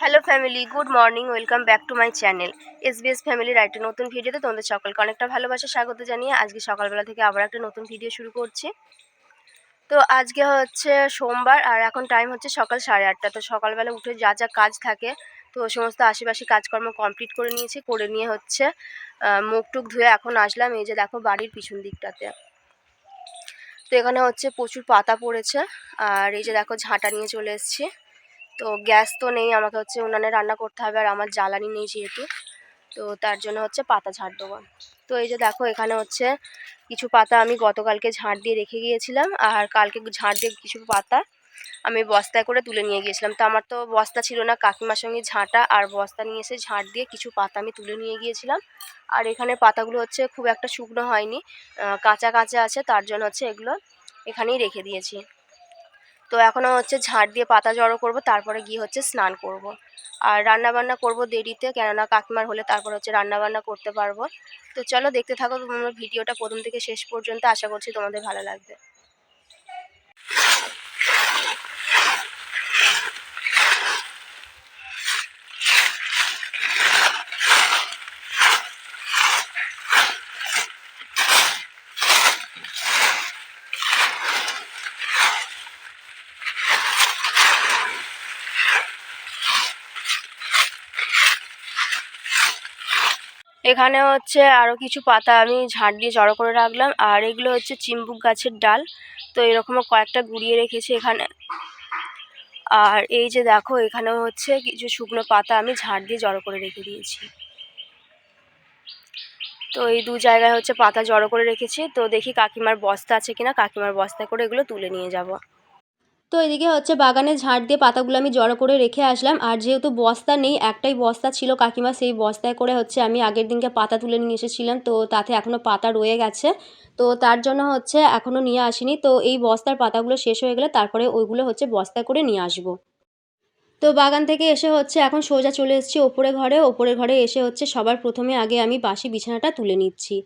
Hello family, good morning. Welcome back to my channel SBS ফ্যামিলির একটা নতুন ভিডিওতে তোমাদের সকলকে অনেকটা ভালোবাসা স্বাগত জানিয়ে আজকে সকালবেলা থেকে আবার একটা নতুন ভিডিও শুরু করছি। তো আজকে হচ্ছে সোমবার আর এখন টাইম হচ্ছে সকাল 8:30। তো সকালবেলা উঠে যা যা কাজ থাকে তো সমস্ত আশেপাশে কাজকর্ম কমপ্লিট করে নিয়েছি, করে নিয়ে হচ্ছে মুখ টুক ধুয়ে এখন আসলাম। এই যে দেখো বাড়ির পিছন দিকটাতে, তো এখানে হচ্ছে প্রচুর পাতা পড়েছে। আর এই যে দেখো ঝাঁটা নিয়ে চলে এসেছি। তো গ্যাস তো নেই, আমাকে হচ্ছে উনানে রান্না করতে হবে আর আমার জ্বালানি নেই যেহেতু, তো তার জন্য হচ্ছে পাতা ঝাড় দেবো। তো এই যে দেখো এখানে হচ্ছে কিছু পাতা আমি গতকালকে ঝাড় দিয়ে রেখে গিয়েছিলাম, আর কালকে ঝাড় দিয়ে কিছু পাতা আমি বস্তায় করে তুলে নিয়ে গিয়েছিলাম। তো আমার তো বস্তা ছিল না, কাকিমার সঙ্গে ঝাঁটা আর বস্তা নিয়ে এসে ঝাড় দিয়ে কিছু পাতা আমি তুলে নিয়ে গিয়েছিলাম। আর এখানে পাতাগুলো হচ্ছে খুব একটা শুকনো হয়নি, কাঁচা কাঁচা আছে, তার জন্য হচ্ছে এগুলো এখানেই রেখে দিয়েছি। তো এখনও হচ্ছে ঝাড় দিয়ে পাতা জড়ো করব, তারপরে গিয়ে হচ্ছে স্নান করব। আর রান্নাবান্না করব দেরিতে, কেননা কাকিমার হলে তারপর হচ্ছে রান্নাবান্না করতে পারবো। তো চলো দেখতে থাকো তোমরা ভিডিওটা প্রথম থেকে শেষ পর্যন্ত, আশা করছি তোমাদের ভালো লাগবে। এখানে হচ্ছে আরও কিছু পাতা আমি ঝাড় দিয়ে জড়ো করে রাখলাম, আর এগুলো হচ্ছে চিম্বুক গাছের ডাল। তো এরকমও কয়েকটা গুঁড়িয়ে রেখেছি এখানে। আর এই যে দেখো এখানেও হচ্ছে কিছু শুকনো পাতা আমি ঝাড় দিয়ে জড়ো করে রেখে দিয়েছি। তো এই দু জায়গায় হচ্ছে পাতা জড়ো করে রেখেছি। তো দেখি কাকিমার বস্তা আছে কিনা, কাকিমার বস্তায় করে এগুলো তুলে নিয়ে যাব। তো এদিকে হচ্ছে বাগানে ঝাড় দিয়ে পাতাগুলো আমি জড়ো করে রেখে আসলাম। আর যেহেতু বস্তা নেই, একটাই বস্তা ছিল কাকিমা, সেই বস্তায় করে হচ্ছে আমি আগের দিনকে পাতা তুলে নিয়ে এসেছিলাম, তো তাতে এখনও পাতা রয়ে গেছে। তো তার জন্য হচ্ছে এখনও নিয়ে আসিনি। তো এই বস্তার পাতাগুলো শেষ হয়ে গেলে তারপরে ওইগুলো হচ্ছে বস্তায় করে নিয়ে আসবো। তো বাগান থেকে এসে হচ্ছে এখন সোজা চলে এসেছি ওপরের ঘরে এসে হচ্ছে সবার প্রথমে আগে আমি বাসি বিছানাটা তুলে নিচ্ছি।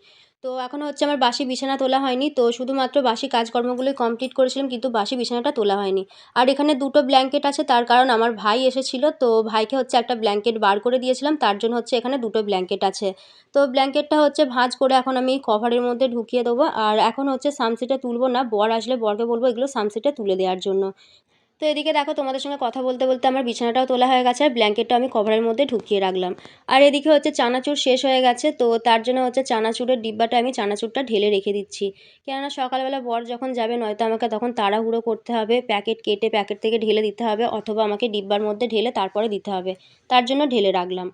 তো এখনও হচ্ছে আমার বাসি বিছানা তোলা হয়নি, তো শুধুমাত্র বাসি কাজকর্মগুলোই কমপ্লিট করেছিলাম, কিন্তু বাসি বিছানাটা তোলা হয়নি। আর এখানে দুটো ব্ল্যাঙ্কেট আছে, তার কারণ আমার ভাই এসেছিলো, তো ভাইকে হচ্ছে একটা ব্ল্যাঙ্কেট বার করে দিয়েছিলাম, তার জন্য হচ্ছে এখানে দুটো ব্ল্যাঙ্কেট আছে। তো ব্ল্যাঙ্কেটটা হচ্ছে ভাঁজ করে এখন আমি কভারের মধ্যে ঢুকিয়ে দেবো। আর এখন হচ্ছে সানসেটে তুলবো না, বর আসলে বরকে বলবো এগুলো সানসেটে তুলে দেওয়ার জন্য। তো এদিকে দেখো তোমাদের সঙ্গে কথা বলতে বলতে আমার বিছানাটাও তোলা হয়ে গেছে, আর ব্ল্যাঙ্কেটটা আমি কভারের মধ্যে ঢুকিয়ে রাখলাম। আর এদিকে হচ্ছে চানাচুর শেষ হয়ে গেছে, তো তার জন্য হচ্ছে চানাচুরের ডিব্বাটা আমি চানাচুরটা ঢেলে রেখে দিচ্ছি। কেননা সকালবেলা বর যখন যাবে নয়তো আমাকে তখন তাড়াহুড়ো করতে হবে, প্যাকেট কেটে প্যাকেট থেকে ঢেলে দিতে হবে, অথবা আমাকে ডিব্বার মধ্যে ঢেলে তারপরে দিতে হবে, তার জন্য ঢেলে রাখলাম।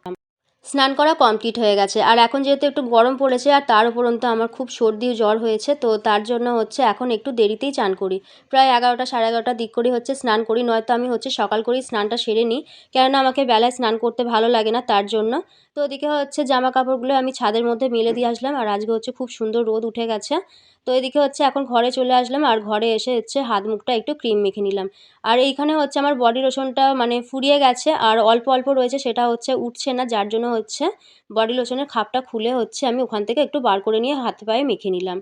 স্নান করা কমপ্লিট হয়ে গেছে। আর এখন যেহেতু একটু গরম পড়েছে আর তার উপরন্তু আমার খুব সর্দি জ্বর হয়েছে, তো তার জন্য হচ্ছে এখন একটু দেরিতেই চান করি। প্রায় 11টা 11:30 দিক করে হচ্ছে স্নান করি, নয়তো আমি হচ্ছে সকাল করেই স্নানটা সেরে নিই, কেননা আমাকে বেলায় স্নান করতে ভালো লাগে না, তার জন্য। তো ওদিকে হচ্ছে জামা কাপড়গুলো আমি ছাদের মধ্যে মেলে দিয়ে আসলাম, আর আজকে হচ্ছে খুব সুন্দর রোদ উঠে গেছে। তো এদিকে হচ্ছে এখন ঘরে চলে আসলাম, আর ঘরে এসে হচ্ছে হাত মুখটা একটু ক্রিম মেখে নিলাম। আর এইখানে হচ্ছে আমার বডি লোশনটা মানে ফুরিয়ে গেছে, আর অল্প অল্প রয়েছে, সেটা হচ্ছে উঠছে না, যার জন্য হচ্ছে বডি লোশনের খাপটা খুলে হচ্ছে আমি ওখান থেকে একটু বার করে নিয়ে হাতে পায়ে মেখে নিলাম।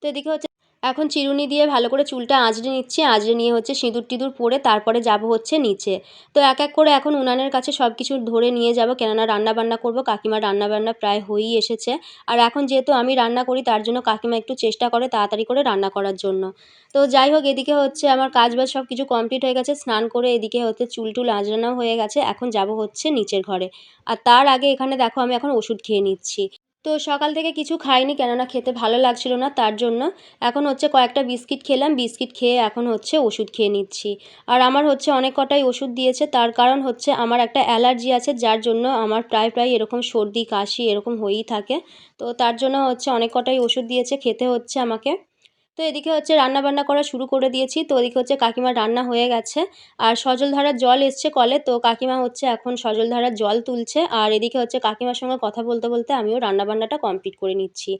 তো এদিকে হচ্ছে এখন চিরুনি দিয়ে ভালো করে চুলটা আঁচড়ে নিচ্ছি, আঁচড়ে নিয়ে হচ্ছে সিঁদুর টিঁদুর পরে তারপরে যাব হচ্ছে নিচে। তো এক এক করে এখন উনানের কাছে সব কিছু ধরে নিয়ে যাব, কেননা রান্না বান্না করব, কাকিমার রান্না বান্না প্রায় হয়েই এসেছে। আর এখন যেহেতু আমি রান্না করি, তার জন্য কাকিমা একটু চেষ্টা করে তাড়াতাড়ি করে রান্না করার জন্য। তো যাই হোক, এদিকে হচ্ছে আমার কাজ বাজ সব কিছু কমপ্লিট হয়ে গেছে, স্নান করে এদিকে হচ্ছে চুল টুল আঁচড়ানো হয়ে গেছে, এখন যাব হচ্ছে নিচের ঘরে। আর তার আগে এখানে দেখো আমি এখন ওষুধ খেয়ে নিচ্ছি। তো সকাল থেকে কিছু খাইনি, কেননা খেতে ভালো লাগছিল না, তার জন্য এখন হচ্ছে কয়েকটা বিস্কিট খেলাম, বিস্কিট খেয়ে এখন হচ্ছে ওষুধ খেয়ে নিচ্ছি। আর আমার হচ্ছে অনেক কটাই ওষুধ দিয়েছে, তার কারণ হচ্ছে আমার একটা অ্যালার্জি আছে, যার জন্য আমার প্রায় প্রায় এরকম সর্দি কাশি এরকম হয়েই থাকে। তো তার জন্য হচ্ছে অনেক কটাই ওষুধ দিয়েছে, খেতে হচ্ছে আমাকে। তো এদিকে হচ্ছে রান্না বান্না করা শুরু করে দিয়েছি। তো ওদিকে হচ্ছে কাকিমার রান্না হয়ে গেছে, আর সজলধারার জল এসছে কলে, তো কাকিমা হচ্ছে এখন সজলধারার জল তুলছে, আর এদিকে হচ্ছে কাকিমার সঙ্গে কথা বলতে বলতে আমিও রান্না বান্নাটা কমপ্লিট করে নিচ্ছি।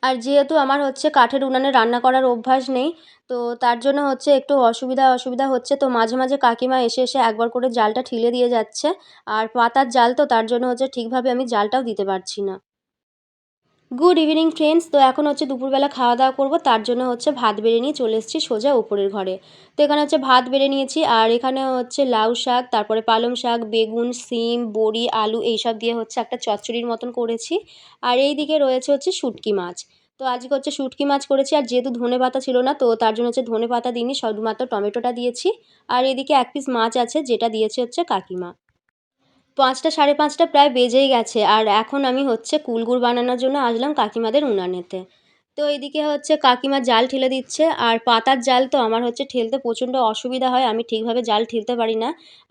আর যেহেতু আমার হচ্ছে কাঠের উনানে রান্না করার অভ্যাস নেই, তো তার জন্য হচ্ছে একটু অসুবিধা অসুবিধা হচ্ছে। তো মাঝে মাঝে কাকিমা এসে এসে একবার করে জালটা ঠিলে দিয়ে যাচ্ছে, আর পাতার জাল তো তার জন্য হচ্ছে ঠিকভাবে আমি জালটাও দিতে পারছি না। Good evening friends. তো এখন হচ্ছে দুপুরবেলা খাওয়া দাওয়া করবো, তার জন্য হচ্ছে ভাত বেড়ে নিয়ে চলে এসেছি সোজা উপরের ঘরে। তো এখানে হচ্ছে ভাত বেড়ে নিয়েছি, আর এখানে হচ্ছে লাউ শাক, তারপরে পালং শাক, বেগুন, সিম, বড়ি, আলু এইসব দিয়ে হচ্ছে একটা চচ্চড়ির মতন করেছি। আর এই দিকে রয়েছে হচ্ছে শুটকি মাছ। তো আজকে হচ্ছে শুটকি মাছ করেছি, আর যেহেতু ধনে পাতা ছিল না তো তার জন্য হচ্ছে ধনে পাতা দিইনি, শুধুমাত্র টমেটোটা দিয়েছি। আর এদিকে এক পিস মাছ আছে যেটা দিয়েছে হচ্ছে কাকিমা। ৫টা সাড়ে ৫টা প্রায় বেজেই গেছে, আর এখন আমি হচ্ছে কুলগুড় বানানোর জন্য আসলাম কাকিমাদের উনানেতে। তো এদিকে হচ্ছে কাকিমা জাল ঠেলে দিচ্ছে, আর পাতার জাল তো আমার হচ্ছে ঠেলতে প্রচণ্ড অসুবিধা হয়, আমি ঠিকভাবে জাল ঠেলতে পারি না।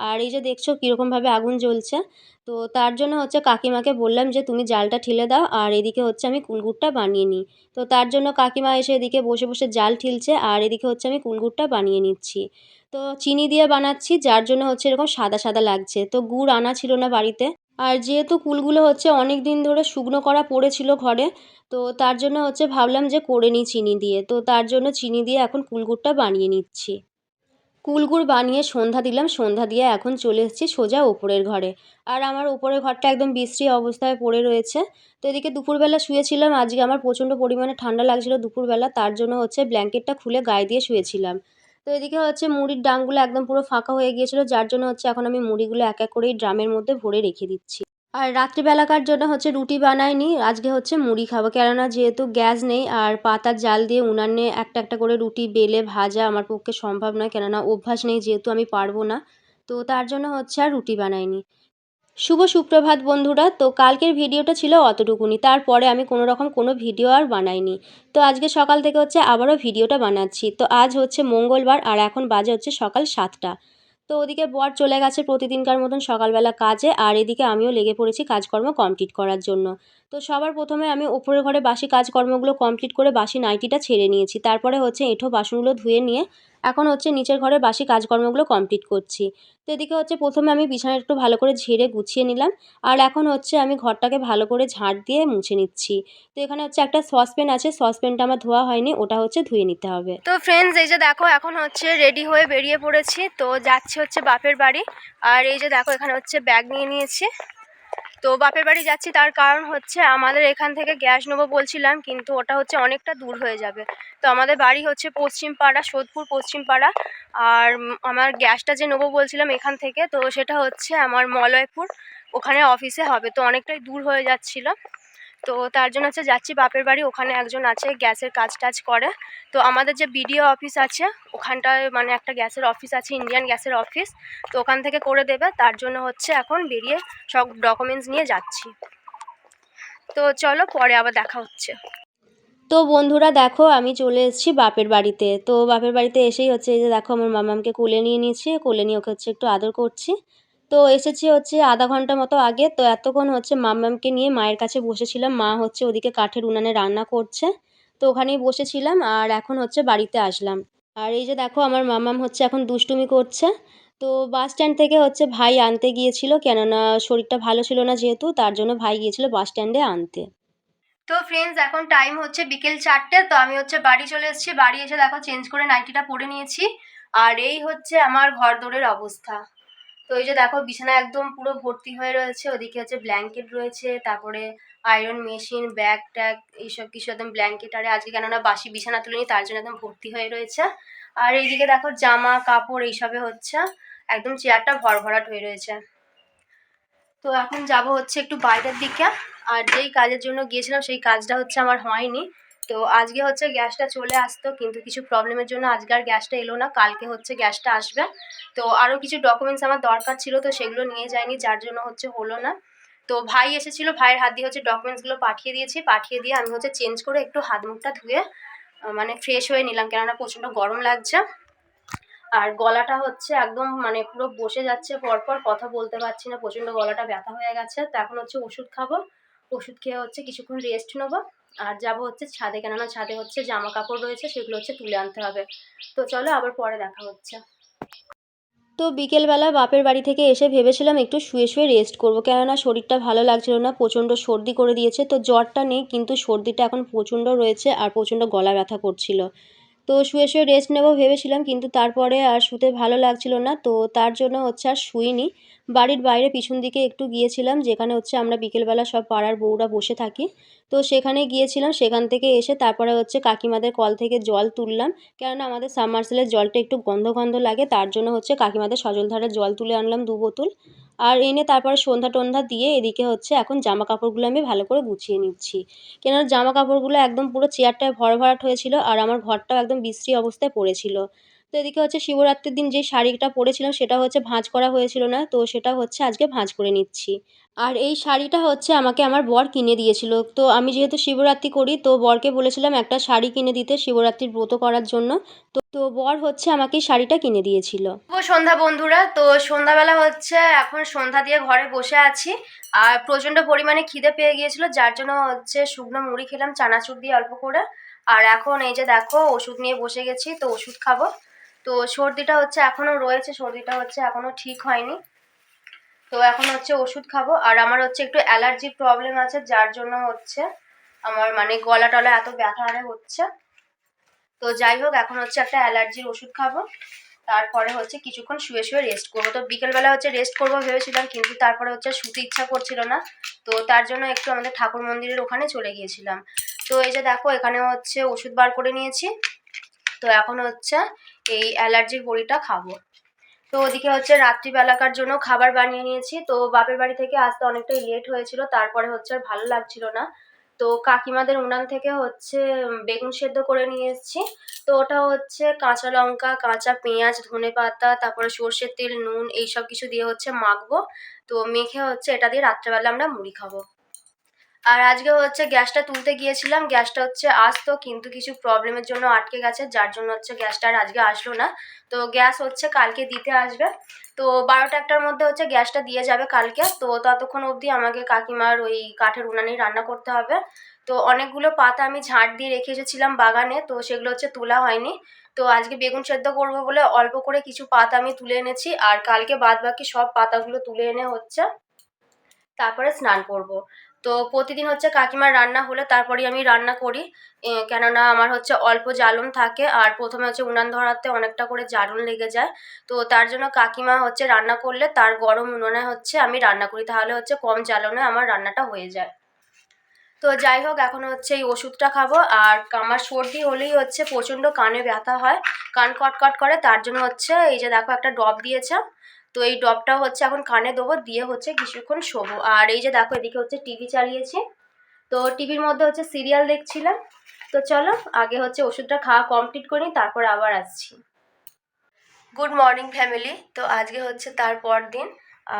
আর এই যে দেখছো কীরকমভাবে আগুন জ্বলছে। তো তার জন্য হচ্ছে কাকিমাকে বললাম যে তুমি জালটা ঠেলে দাও, আর এদিকে হচ্ছে আমি কুলগুড়টা বানিয়ে নিই। তো তার জন্য কাকিমা এসে এদিকে বসে বসে জাল ঠেলছে, আর এদিকে হচ্ছে আমি কুলগুড়টা বানিয়ে নিচ্ছি। তো চিনি দিয়ে বানাচ্ছি, যার জন্য হচ্ছে এরকম সাদা সাদা লাগছে। তো গুড় আনা ছিল না বাড়িতে, আর যেহেতু কুলগুলো হচ্ছে অনেক দিন ধরে শুকনো করা পড়েছিল ঘরে, তো তার জন্য হচ্ছে ভাবলাম যে করে নিই চিনি দিয়ে। তো তার জন্য চিনি দিয়ে এখন কুলগুড়টা বানিয়ে নিচ্ছি। কুলগুড় বানিয়ে সন্ধ্যা দিলাম, সন্ধ্যা দিয়ে এখন চলে এসেছি সোজা ওপরের ঘরে। আর আমার ওপরের ঘরটা একদম বিশ্রী অবস্থায় পড়ে রয়েছে। তো এদিকে দুপুরবেলা শুয়েছিলাম, আজকে আমার প্রচণ্ড পরিমাণে ঠান্ডা লাগছিল দুপুরবেলা, তার জন্য হচ্ছে ব্ল্যাঙ্কেটটা খুলে গায়ে দিয়ে শুয়েছিলাম। তো এদিকে হচ্ছে মুড়ির ডাংগুলো একদম পুরো ফাঁকা হয়ে গিয়েছিলো, যার জন্য হচ্ছে এখন আমি মুড়িগুলো এক এক করেই ড্রামের মধ্যে ভরে রেখে দিচ্ছি। আর রাত্রিবেলাকার জন্য হচ্ছে রুটি বানাইনি, আজকে হচ্ছে মুড়ি খাবো, কেননা যেহেতু গ্যাস নেই আর পাতার জাল দিয়ে উনানে একটা একটা করে রুটি বেলে ভাজা আমার পক্ষে সম্ভব নয়, কেননা অভ্যাস নেই যেহেতু আমি পারবো না। তো তার জন্য হচ্ছে আর রুটি বানাইনি। শুভ সুপ্রভাত বন্ধুরা। তো কালকের ভিডিওটা ছিল অতটুকুনি, তারপরে আমি কোনো রকম কোনো ভিডিও আর বানাইনি। তো আজকে সকাল থেকে হচ্ছে আবারও ভিডিওটা বানাচ্ছি। তো আজ হচ্ছে মঙ্গলবার, আর এখন বাজে হচ্ছে সকাল 7টা। তো ওদিকে বর চলে গেছে প্রতিদিনকার মতন সকালবেলা কাজে, আর এদিকে আমিও লেগে পড়েছি কাজকর্ম কমপ্লিট করার জন্য। তো সবার প্রথমে আমি ওপরের ঘরে বাসি কাজকর্মগুলো কমপ্লিট করে বাসি নাইটিটা ছেড়ে নিয়েছি, তারপরে হচ্ছে এঁঠো বাসনগুলো ধুয়ে নিয়ে এখন হচ্ছে নিচের ঘরে বাসি কাজকর্মগুলো কমপ্লিট করছি। তো এদিকে হচ্ছে প্রথমে আমি বিছানাটা একটু ভালো করে ঝেড়ে গুছিয়ে নিলাম, আর এখন হচ্ছে আমি ঘরটাকে ভালো করে ঝাঁট দিয়ে মুছে নিচ্ছি। তো এখানে হচ্ছে একটা সসপ্যান আছে, সসপ্যানটা আমার ধোয়া হয়নি, ওটা হচ্ছে ধুয়ে নিতে হবে। তো ফ্রেন্ডস, এই যে দেখো এখন হচ্ছে রেডি হয়ে বেরিয়ে পড়েছি, তো যাচ্ছি হচ্ছে বাপের বাড়ি। আর এই যে দেখো এখানে হচ্ছে ব্যাগ নিয়ে নিয়েছি। তো বাপের বাড়ি যাচ্ছি, তার কারণ হচ্ছে আমাদের এখান থেকে গ্যাস নেবো বলছিলাম, কিন্তু ওটা হচ্ছে অনেকটা দূর হয়ে যাবে। তো আমাদের বাড়ি হচ্ছে পশ্চিমপাড়া, সোদপুর পশ্চিমপাড়া। আর আমার গ্যাসটা যে নেবো বলছিলাম এখান থেকে, তো সেটা হচ্ছে আমার মলয়পুর, ওখানে অফিসে হবে, তো অনেকটাই দূর হয়ে যাচ্ছিলো। তো তার জন্য হচ্ছে যাচ্ছি বাপের বাড়ি, ওখানে একজন আছে গ্যাসের কাজ টাজ করে। তো আমাদের যে বিডিও অফিস আছে ওখানটায় মানে একটা গ্যাসের অফিস আছে, ইন্ডিয়ান গ্যাসের অফিস। তো ওখান থেকে করে দেবে, তার জন্য হচ্ছে এখন বেরিয়ে সব ডকুমেন্টস নিয়ে যাচ্ছি। তো চলো পরে আবার দেখা হচ্ছে। তো বন্ধুরা দেখো আমি চলে এসেছি বাপের বাড়িতে। তো বাপের বাড়িতে এসেই হচ্ছে এই যে দেখো আমার মামামকে কোলে নিয়ে নিয়েছি, কোলে নিয়ে ওকে হচ্ছে একটু আদর করছি। তো এসেছি হচ্ছে আধা ঘন্টা মতো আগে। তো এতক্ষণ হচ্ছে মাম্মামকে নিয়ে মায়ের কাছে বসেছিলাম, মা হচ্ছে ওদিকে কাঠের উনানে রান্না করছে। তো ওখানেই বসেছিলাম, আর এখন হচ্ছে বাড়িতে আসলাম। আর এই যে দেখো আমার মাম্মাম হচ্ছে এখন দুষ্টুমি করছে। তো বাস স্ট্যান্ড থেকে হচ্ছে ভাই আনতে গিয়েছিল, কেননা শরীরটা ভালো ছিল না যেহেতু, তার জন্য ভাই গিয়েছিল বাস স্ট্যান্ডে আনতে। তো ফ্রেন্ডস, এখন টাইম হচ্ছে বিকেল 4টে। তো আমি হচ্ছে বাড়ি চলে এসেছি, বাড়ি এসে দেখো চেঞ্জ করে নাইটিটা পরে নিয়েছি। আর এই হচ্ছে আমার ঘর দোরের অবস্থা। তো এই যে দেখো বিছানা একদম পুরো ভর্তি হয়ে রয়েছে, ওদিকে হচ্ছে ব্ল্যাঙ্কেট রয়েছে, তারপরে আয়রন মেশিন, ব্যাগ ট্যাগ এইসব কিছু একদম ব্ল্যাঙ্কেট, আরে আজকে কেননা বাসি বিছানা তুলিনি তার জন্য একদম ভর্তি হয়ে রয়েছে। আর এইদিকে দেখো জামা কাপড় এইসবে হচ্ছে একদম চেয়ারটা ভরভরাট হয়ে রয়েছে। তো এখন যাব হচ্ছে একটু বাইরের দিকে। আর যেই কাজের জন্য গিয়েছিলাম সেই কাজটা হচ্ছে আমার হয়নি। তো আজকে হচ্ছে গ্যাসটা চলে আসতো, কিন্তু কিছু প্রবলেমের জন্য আজকে আর গ্যাসটা এলো না, কালকে হচ্ছে গ্যাসটা আসবে। তো আরও কিছু ডকুমেন্টস আমার দরকার ছিল, তো সেগুলো নিয়ে যায়নি, যার জন্য হচ্ছে হলো না। তো ভাই এসেছিলো, ভাইয়ের হাত দিয়ে হচ্ছে ডকুমেন্টসগুলো পাঠিয়ে দিয়েছি, পাঠিয়ে দিয়ে আমি হচ্ছে চেঞ্জ করে একটু হাত মুখটা ধুয়ে মানে ফ্রেশ হয়ে নিলাম, কেননা প্রচণ্ড গরম লাগছে। আর গলাটা হচ্ছে একদম মানে পুরো বসে যাচ্ছে, পরপর কথা বলতে পারছি না, প্রচণ্ড গলাটা ব্যথা হয়ে গেছে। তো এখন হচ্ছে ওষুধ খাবো, ওষুধ খেয়ে হচ্ছে কিছুক্ষণ রেস্ট নেবো। আর যাব হচ্ছে ছাদে, কেননা ছাদে হচ্ছে জামা কাপড় রয়েছে, সেগুলো হচ্ছে তুলে আনতে হবে। তো চলো আবার পরে দেখা হচ্ছে। তো বিকেলবেলা বাপের বাড়ি থেকে এসে ভেবেছিলাম একটু শুয়ে শুয়ে রেস্ট করবো, কেননা শরীরটা ভালো লাগছিল না, প্রচণ্ড সর্দি করে দিয়েছে। তো জ্বরটা নেই, কিন্তু সর্দিটা এখন প্রচণ্ড রয়েছে, আর প্রচণ্ড গলা ব্যথা করছিল। তো শুয়ে শুয়ে রেস্ট নেবো ভেবেছিলাম, কিন্তু তারপরে আর শুতে ভালো লাগছিল না, তো তার জন্য হচ্ছে আর শুইনি। বাড়ির বাইরে পিছন দিকে একটু গিয়েছিলাম, যেখানে হচ্ছে আমরা বিকেলবেলা সব পাড়ার বউরা বসে থাকি। তো সেখানে গিয়েছিলাম, সেখান থেকে এসে তারপরে হচ্ছে কাকিমাদের কল থেকে জল তুললাম। কেননা আমাদের সাবমার্সিবলের জলটা একটু গন্ধ গন্ধ লাগে, তার জন্য হচ্ছে কাকিমাদের সজলধারার জল তুলে আনলাম 2 বোতল। আর এনে তারপরে সন্ধ্যা টন্ধা দিয়ে এদিকে হচ্ছে এখন জামা কাপড়গুলো আমি ভালো করে গুছিয়ে নিচ্ছি। কেননা জামা কাপড়গুলো একদম পুরো চেয়ারটায় ভরভরাট হয়েছিল, আর আমার ঘরটাও একদম বিশ্রী অবস্থায় পড়েছিল। তো এদিকে হচ্ছে শিবরাত্রির দিন যে শাড়িটা পরেছিলাম সেটা হচ্ছে ভাঁজ করা হয়েছিল না, তো সেটা হচ্ছে আজকে ভাঁজ করে নিচ্ছি। আর এই শাড়িটা হচ্ছে আমাকে আমার বর কিনে দিয়েছিল। তো আমি যেহেতু শিবরাত্রি করি, তো বরকে বলেছিলাম একটা শাড়ি কিনে দিতে শিবরাত্রির ব্রত করার জন্য। তো বর হচ্ছে আমাকে এই শাড়িটা কিনে দিয়েছিল। শুভ সন্ধ্যা বন্ধুরা। তো সন্ধ্যাবেলা হচ্ছে এখন সন্ধ্যা দিয়ে ঘরে বসে আছি, আর প্রচণ্ড পরিমাণে খিদে পেয়ে গিয়েছিল, যার জন্য হচ্ছে শুকনো মুড়ি খেলাম চানাচুর দিয়ে অল্প করে। আর এখন এই যে দেখো ওষুধ নিয়ে বসে গেছি, তো ওষুধ খাবো। তো সর্দিটা হচ্ছে এখনও রয়েছে, সর্দিটা হচ্ছে এখনও ঠিক হয়নি। তো এখন হচ্ছে ওষুধ খাবো। আর আমার হচ্ছে একটু অ্যালার্জির প্রবলেম আছে, যার জন্য হচ্ছে আমার মানে গলা টলা এত ব্যথা আরে হচ্ছে। তো যাই হোক, এখন হচ্ছে একটা অ্যালার্জির ওষুধ খাবো, তারপরে হচ্ছে কিছুক্ষণ শুয়ে শুয়ে রেস্ট করবো। তো বিকেলবেলা হচ্ছে রেস্ট করবো ভেবেছিলাম, কিন্তু তারপরে হচ্ছে শুতে ইচ্ছা করছিল না। তো তার জন্য একটু আমাদের ঠাকুর মন্দিরের ওখানে চলে গিয়েছিলাম। তো এই যে দেখো এখানে হচ্ছে ওষুধ বার করে নিয়েছি। তো এখন হচ্ছে এই অ্যালার্জির বড়িটা খাবো। তো ওদিকে হচ্ছে রাত্রিবেলাকার জন্য খাবার বানিয়ে নিয়েছি। তো বাপের বাড়ি থেকে আসতে অনেকটাই লেট হয়েছিল, তারপরে হচ্ছে আর ভালো লাগছিল না। তো কাকিমাদের উনান থেকে হচ্ছে বেগুন সেদ্ধ করে নিয়ে এসেছি। তো ওটা হচ্ছে কাঁচা লঙ্কা, কাঁচা পেঁয়াজ, ধনেপাতা, তারপরে সর্ষের তেল, নুন এইসব কিছু দিয়ে হচ্ছে মাখবো। তো মেখে হচ্ছে এটা দিয়ে রাত্রেবেলা আমরা মুড়ি খাবো। আর আজকে হচ্ছে গ্যাসটা তুলতে গিয়েছিলাম, গ্যাসটা হচ্ছে আসতো কিন্তু কিছু প্রবলেমের জন্য আটকে গেছে, যার জন্য হচ্ছে গ্যাসটা আর আজকে আসলো না। তো গ্যাস হচ্ছে কালকে দিতে আসবে। তো 12টা-1টার মধ্যে হচ্ছে গ্যাসটা দিয়ে যাবে কালকে। তো ততক্ষণ অবধি আমাকে কাকিমার ওই কাঠের উনানেই রান্না করতে হবে। তো অনেকগুলো পাতা আমি ঝাড় দিয়ে রেখে এসেছিলাম বাগানে, তো সেগুলো হচ্ছে তোলা হয়নি। তো আজকে বেগুন সেদ্ধ করবো বলে অল্প করে কিছু পাতা আমি তুলে এনেছি, আর কালকে বাদ বাকি সব পাতাগুলো তুলে এনে হচ্ছে তারপরে স্নান করব। তো প্রতিদিন হচ্ছে কাকিমার রান্না হলে তারপরেই আমি রান্না করি। কেননা আমার হচ্ছে অল্প জ্বালন থাকে, আর প্রথমে হচ্ছে উনান ধরাতে অনেকটা করে জ্বালন লেগে যায়। তো তার জন্য কাকিমা হচ্ছে রান্না করলে তার গরম উনুনে হচ্ছে আমি রান্না করি, তাহলে হচ্ছে কম জ্বালনে আমার রান্নাটা হয়ে যায়। তো যাই হোক, এখন হচ্ছে এই ওষুধটা খাবো। আর আমার সর্দি হলেই হচ্ছে প্রচণ্ড কানে ব্যথা হয়, কান কটকট করে, তার জন্য হচ্ছে এই যে দেখো একটা ড্রপ দিয়েছে। তো এই ড্রপটা হচ্ছে এখন কানে দেবো, দিয়ে হচ্ছে কিছুক্ষণ শোবো। আর এই যে দেখো এদিকে হচ্ছে টিভি চালিয়েছি, তো টিভির মধ্যে হচ্ছে সিরিয়াল দেখছিলাম। তো চলো আগে হচ্ছে ওষুধটা খাওয়া কমপ্লিট করি, তারপর আবার আসছি। Good morning family. তো আজকে হচ্ছে তারপর দিন,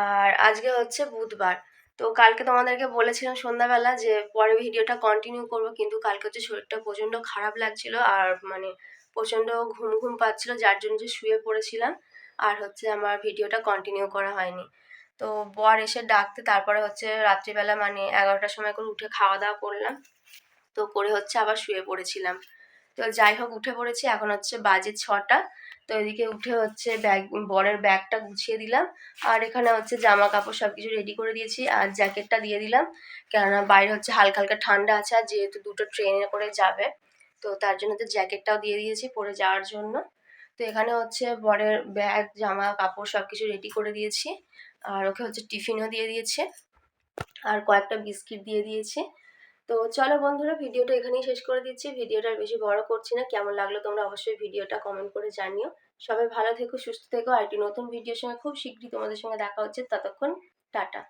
আর আজকে হচ্ছে বুধবার। তো কালকে তোমাদেরকে বলেছিলাম সন্ধ্যাবেলা যে পরে ভিডিওটা কন্টিনিউ করব, কিন্তু কালকে হচ্ছে শরীরটা প্রচণ্ড খারাপ লাগছিল, আর মানে প্রচণ্ড ঘুম ঘুম পাচ্ছিল, যার জন্য যে শুয়ে পড়েছিলাম, আর হচ্ছে আমার ভিডিওটা কন্টিনিউ করা হয়নি। তো বর এসে ডাকতে তারপরে হচ্ছে রাত্রিবেলা মানে 11টার সময় করে উঠে খাওয়া দাওয়া করলাম। তো করে হচ্ছে আবার শুয়ে পড়েছিলাম। তো যাই হোক উঠে পড়েছি, এখন হচ্ছে বাজে 6টা। তো এদিকে উঠে হচ্ছে বরের ব্যাগটা গুছিয়ে দিলাম, আর এখানে হচ্ছে জামা কাপড় সব কিছু রেডি করে দিয়েছি, আর জ্যাকেটটা দিয়ে দিলাম। কেননা বাইরে হচ্ছে হালকা হালকা ঠান্ডা আছে, আর যেহেতু দুটো ট্রেনে করে যাবে, তো তার জন্য তো জ্যাকেটটাও দিয়ে দিয়েছি পরে যাওয়ার জন্য। তো এখানে হচ্ছে বরের ব্যাগ, জামা কাপড় সব কিছু রেডি করে দিয়েছি, আর ওকে হচ্ছে টিফিনও দিয়ে দিয়েছে, আর কয়েকটা বিস্কিট দিয়ে দিয়েছে। তো চলো বন্ধুরা, ভিডিওটা এখানেই শেষ করে দিচ্ছি। ভিডিওটা আর বেশি বড় করছি না। কেমন লাগলো তোমরা অবশ্যই ভিডিওটা কমেন্ট করে জানিও। সবাই ভালো থেকো, সুস্থ থেকো। আর একটি নতুন ভিডিওর সঙ্গে খুব শীঘ্রই তোমাদের সঙ্গে দেখা হচ্ছে। ততক্ষণ টাটা।